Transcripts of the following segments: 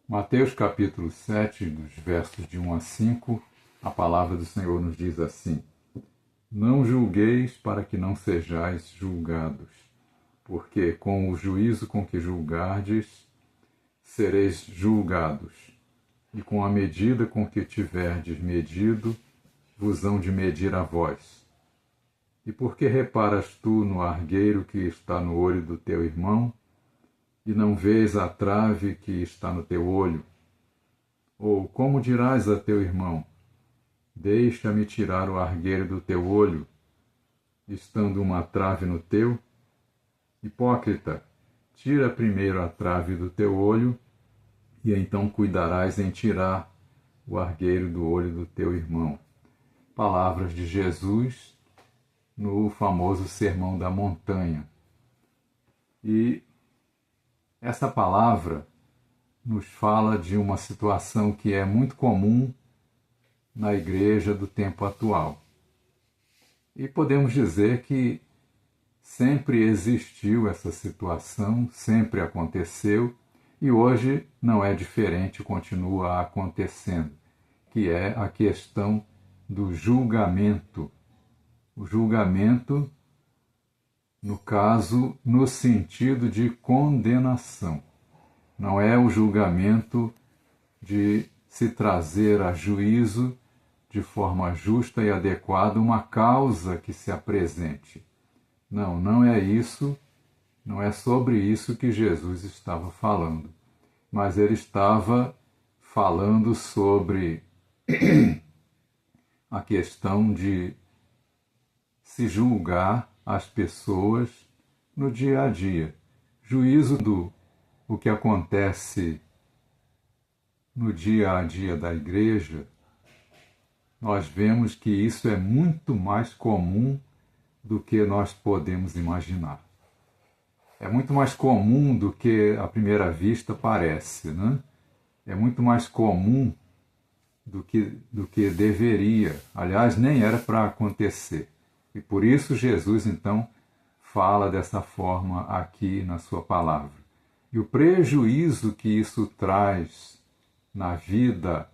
Mateus capítulo 7, dos versos de 1 a 5, a palavra do Senhor nos diz assim: Não julgueis para que não sejais julgados, porque com o juízo com que julgardes, sereis julgados, e com a medida com que tiverdes medido, vos hão de medir a vós. E por que reparas tu no argueiro que está no olho do teu irmão, e não vês a trave que está no teu olho? Ou como dirás a teu irmão: Deixa-me tirar o argueiro do teu olho, estando uma trave no teu? Hipócrita, tira primeiro a trave do teu olho, e então cuidarás em tirar o argueiro do olho do teu irmão. Palavras de Jesus no famoso Sermão da Montanha. E essa palavra nos fala de uma situação que é muito comum na igreja do tempo atual. E podemos dizer que sempre existiu essa situação, sempre aconteceu, e hoje não é diferente, continua acontecendo, que é a questão do julgamento. O julgamento, no caso, no sentido de condenação. Não é o julgamento de se trazer a juízo de forma justa e adequada uma causa que se apresente. Não, não é isso, não é sobre isso que Jesus estava falando. Mas ele estava falando sobre a questão de se julgar as pessoas no dia a dia. Juízo do o que acontece no dia a dia da igreja, nós vemos que isso é muito mais comum do que nós podemos imaginar. É muito mais comum do que à primeira vista parece, né? É muito mais comum do que deveria. Aliás, nem era para acontecer. E por isso Jesus, então, fala dessa forma aqui na sua palavra. E o prejuízo que isso traz na vida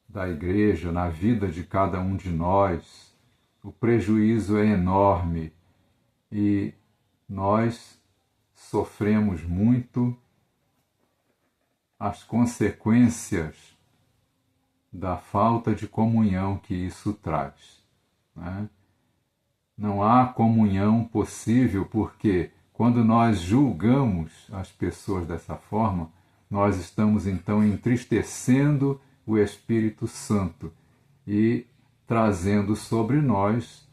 da igreja, na vida de cada um de nós, o prejuízo é enorme e nós sofremos muito as consequências da falta de comunhão que isso traz, né? Não há comunhão possível porque quando nós julgamos as pessoas dessa forma, nós estamos então entristecendo o Espírito Santo e trazendo sobre nós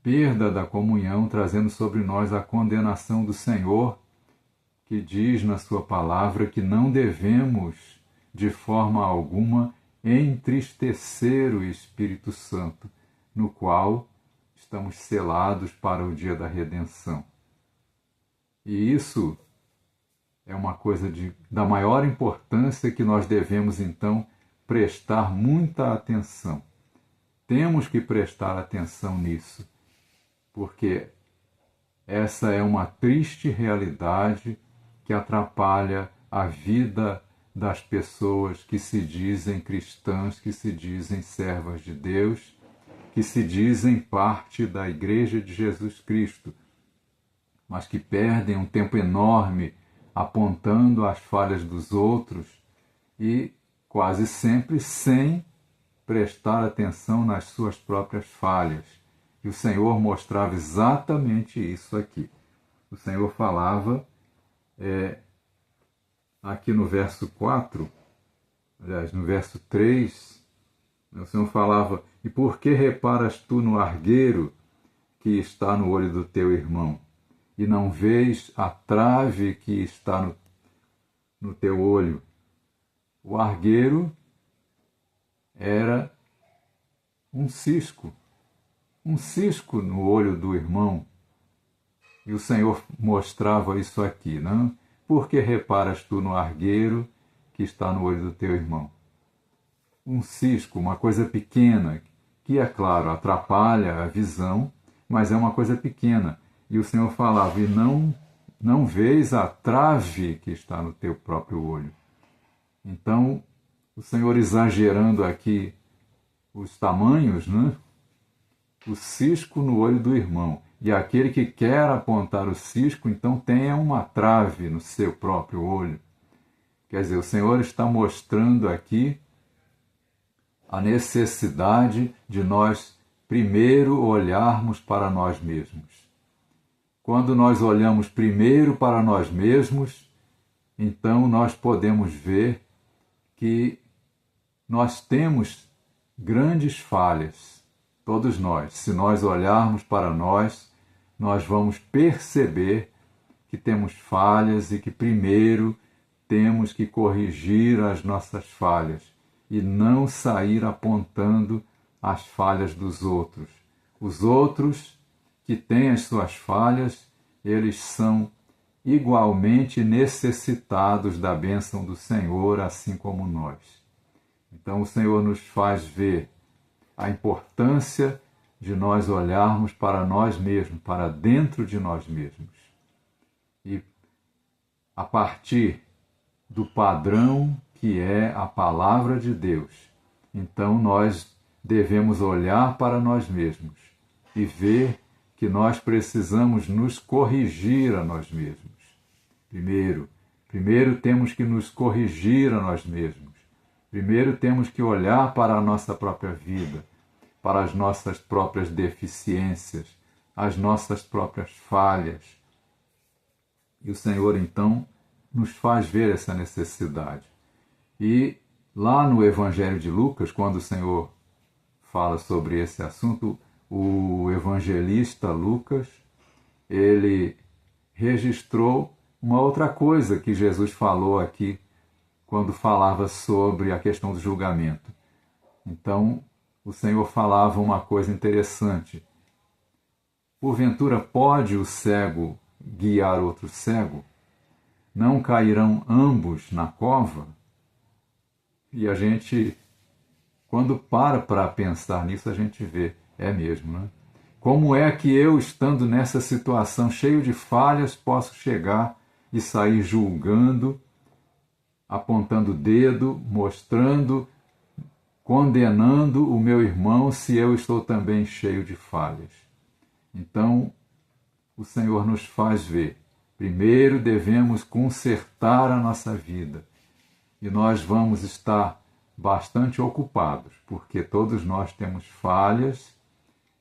perda da comunhão, trazendo sobre nós a condenação do Senhor, que diz na sua palavra que não devemos de forma alguma entristecer o Espírito Santo, no qual estamos selados para o dia da redenção. E isso é uma coisa da maior importância que nós devemos, então, prestar muita atenção. Temos que prestar atenção nisso, porque essa é uma triste realidade que atrapalha a vida das pessoas que se dizem cristãs, que se dizem servas de Deus, que se dizem parte da Igreja de Jesus Cristo, mas que perdem um tempo enorme apontando as falhas dos outros e quase sempre sem prestar atenção nas suas próprias falhas. E o Senhor mostrava exatamente isso aqui. O Senhor falava aqui no verso 4, aliás, no verso 3, o Senhor falava: E por que reparas tu no argueiro que está no olho do teu irmão, e não vês a trave que está no teu olho? O argueiro era um cisco no olho do irmão. E o Senhor mostrava isso aqui, não? Por que reparas tu no argueiro que está no olho do teu irmão? Um cisco, uma coisa pequena, que, é claro, atrapalha a visão, mas é uma coisa pequena. E o Senhor falava: e não vês a trave que está no teu próprio olho. Então, o Senhor exagerando aqui os tamanhos, né? O cisco no olho do irmão. E aquele que quer apontar o cisco, então tenha uma trave no seu próprio olho. Quer dizer, o Senhor está mostrando aqui a necessidade de nós primeiro olharmos para nós mesmos. Quando nós olhamos primeiro para nós mesmos, então nós podemos ver que nós temos grandes falhas, todos nós. Se nós olharmos para nós, nós vamos perceber que temos falhas e que primeiro temos que corrigir as nossas falhas e não sair apontando as falhas dos outros. Os outros que têm as suas falhas, eles são igualmente necessitados da bênção do Senhor, assim como nós. Então o Senhor nos faz ver a importância de nós olharmos para nós mesmos, para dentro de nós mesmos. E a partir do padrão que é a palavra de Deus, então nós devemos olhar para nós mesmos e ver que nós precisamos nos corrigir a nós mesmos. Primeiro temos que nos corrigir a nós mesmos. Primeiro temos que olhar para a nossa própria vida, para as nossas próprias deficiências, as nossas próprias falhas. E o Senhor, então, nos faz ver essa necessidade. E lá no Evangelho de Lucas, quando o Senhor fala sobre esse assunto, o evangelista Lucas, ele registrou uma outra coisa que Jesus falou aqui quando falava sobre a questão do julgamento. Então, o Senhor falava uma coisa interessante. Porventura pode o cego guiar outro cego? Não cairão ambos na cova? E a gente, quando para pensar nisso, a gente vê, é mesmo, né? Como é que eu, estando nessa situação cheio de falhas, posso chegar e sair julgando, apontando o dedo, mostrando, condenando o meu irmão se eu estou também cheio de falhas? Então, o Senhor nos faz ver. Primeiro devemos consertar a nossa vida. E nós vamos estar bastante ocupados, porque todos nós temos falhas,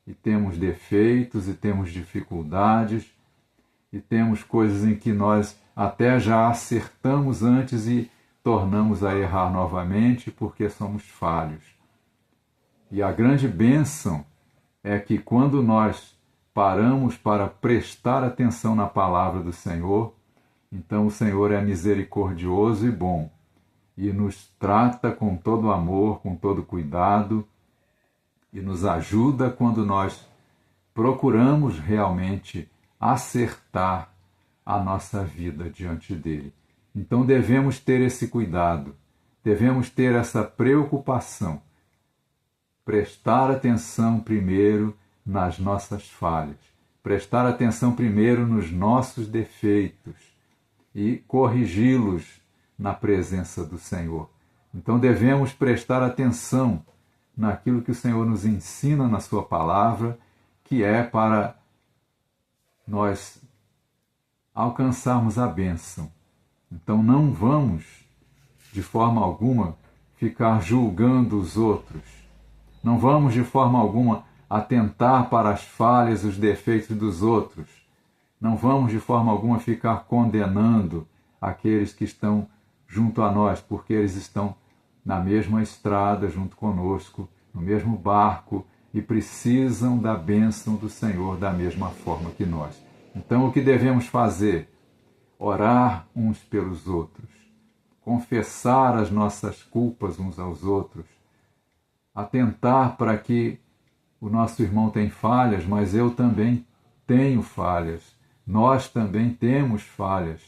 e temos defeitos, e temos dificuldades, e temos coisas em que nós até já acertamos antes e tornamos a errar novamente porque somos falhos. E a grande bênção é que quando nós paramos para prestar atenção na palavra do Senhor, então o Senhor é misericordioso e bom, e nos trata com todo amor, com todo cuidado, e nos ajuda quando nós procuramos realmente acertar a nossa vida diante dele. Então devemos ter esse cuidado, devemos ter essa preocupação, prestar atenção primeiro nas nossas falhas, prestar atenção primeiro nos nossos defeitos e corrigi-los na presença do Senhor. Então devemos prestar atenção naquilo que o Senhor nos ensina na sua palavra, que é para nós alcançarmos a bênção. Então não vamos, de forma alguma, ficar julgando os outros. Não vamos, de forma alguma, atentar para as falhas e os defeitos dos outros. Não vamos, de forma alguma, ficar condenando aqueles que estão junto a nós, porque eles estão na mesma estrada junto conosco, no mesmo barco, e precisam da bênção do Senhor da mesma forma que nós. Então, o que devemos fazer? Orar uns pelos outros, confessar as nossas culpas uns aos outros, atentar para que o nosso irmão tem falhas, mas eu também tenho falhas, nós também temos falhas.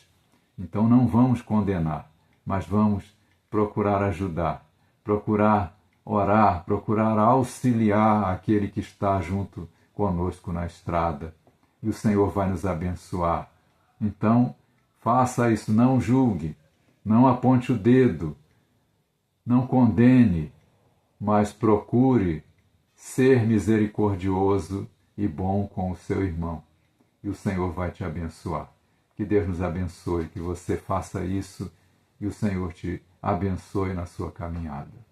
Então não vamos condenar, mas vamos procurar ajudar, procurar orar, procurar auxiliar aquele que está junto conosco na estrada. E o Senhor vai nos abençoar. Então, faça isso, não julgue, não aponte o dedo, Não condene, mas procure ser misericordioso e bom com o seu irmão. E o Senhor vai te abençoar. Que Deus nos abençoe, que você faça isso e o Senhor te abençoe na sua caminhada.